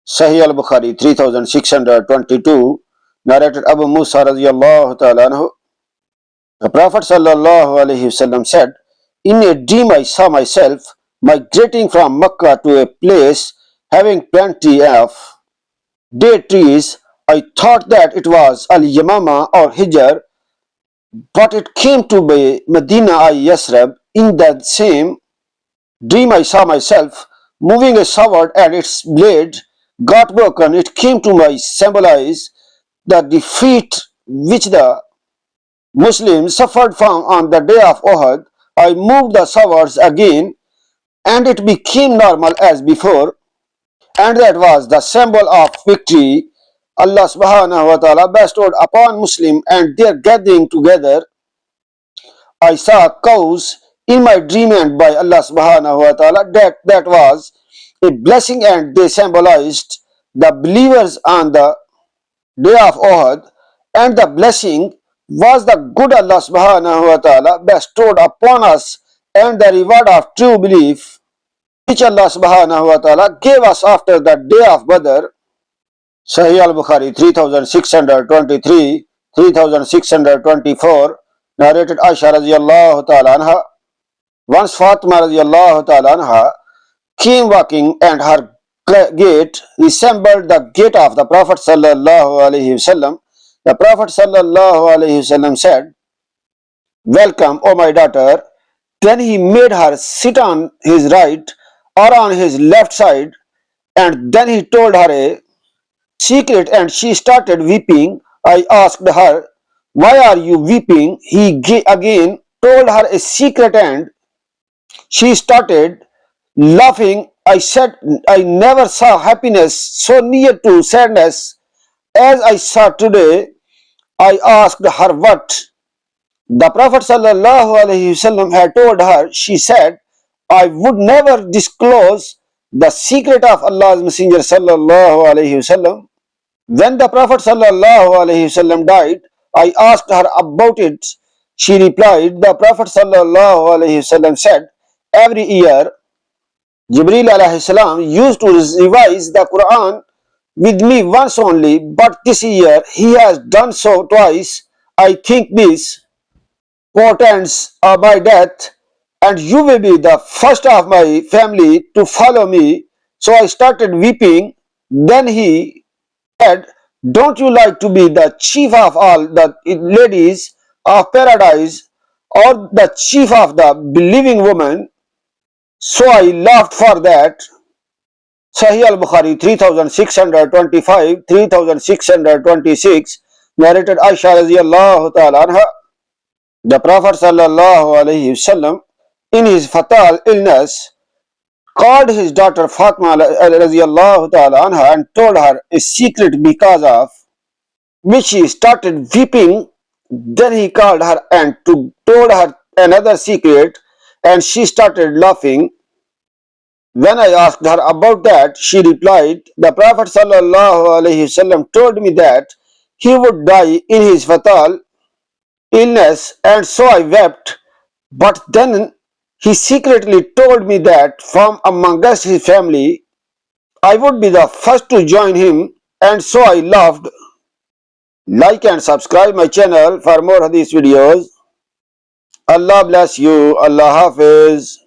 Sahih Al-Bukhari 3622, narrated Abu Musa radiyallahu ta'ala anhu. The Prophet sallallaho wasallam said, "In a dream I saw myself migrating from Mecca to a place having plenty of date trees. I thought that it was Al-Yamama or Hijr, but it came to be Medina Yasrib. In that same dream I saw myself moving a sword and its blade got broken. It came to me symbolize the defeat which the Muslims suffered from on the day of Uhud. I moved the swords again and it became normal as before, and that was the symbol of victory Allah subhanahu wa ta'ala bestowed upon Muslim and their gathering together. I saw cows in my dream and by Allah subhanahu wa ta'ala that was a blessing and they symbolized the believers on the day of Uhud, and the blessing was the good Allah subhanahu wa ta'ala bestowed upon us and the reward of true belief which Allah subhanahu wa ta'ala gave us after the day of Badr. Sahih Al-Bukhari 3623, 3624, narrated Aisha radiyallahu ta'ala anha. Once Fatima radiyallahu ta'ala anha came walking and her gait resembled the gait of the Prophet sallallaho alaihi wasallam. The Prophet sallallaho alaihi wasallam said, "Welcome, O my daughter." Then he made her sit on his right or on his left side, and then he told her a secret and she started weeping. I asked her, "Why are you weeping?" He again told her a secret and she started laughing. I said, "I never saw happiness so near to sadness as I saw today." I asked her what the Prophet ﷺ had told her. She said, "I would never disclose the secret of Allah's Messenger ﷺ." When the Prophet ﷺ died, I asked her about it. She replied, the Prophet ﷺ said, "Every year, Jibreel alayhi salam used to revise the Quran with me once only, but this year he has done so twice. I think this portends my death, and you will be the first of my family to follow me." So I started weeping. Then he said, "Don't you like to be the chief of all the ladies of paradise or the chief of the believing women?" So I laughed for that. Sahih Al-Bukhari 3625, 3626, narrated Aisha radiyallahu ta'ala anha. The Prophet sallallahu alaihi wasallam in his fatal illness called his daughter Fatima radiyallahu ta'ala anha and told her a secret because of which she started weeping. Then he called her and told her another secret and she started laughing. When I asked her about that, she replied, the Prophet ﷺ told me that he would die in his fatal illness, and so I wept. But then he secretly told me that from amongst his family, I would be the first to join him, and so I laughed. Like and subscribe my channel for more hadith videos. Allah bless you. Allah Hafiz.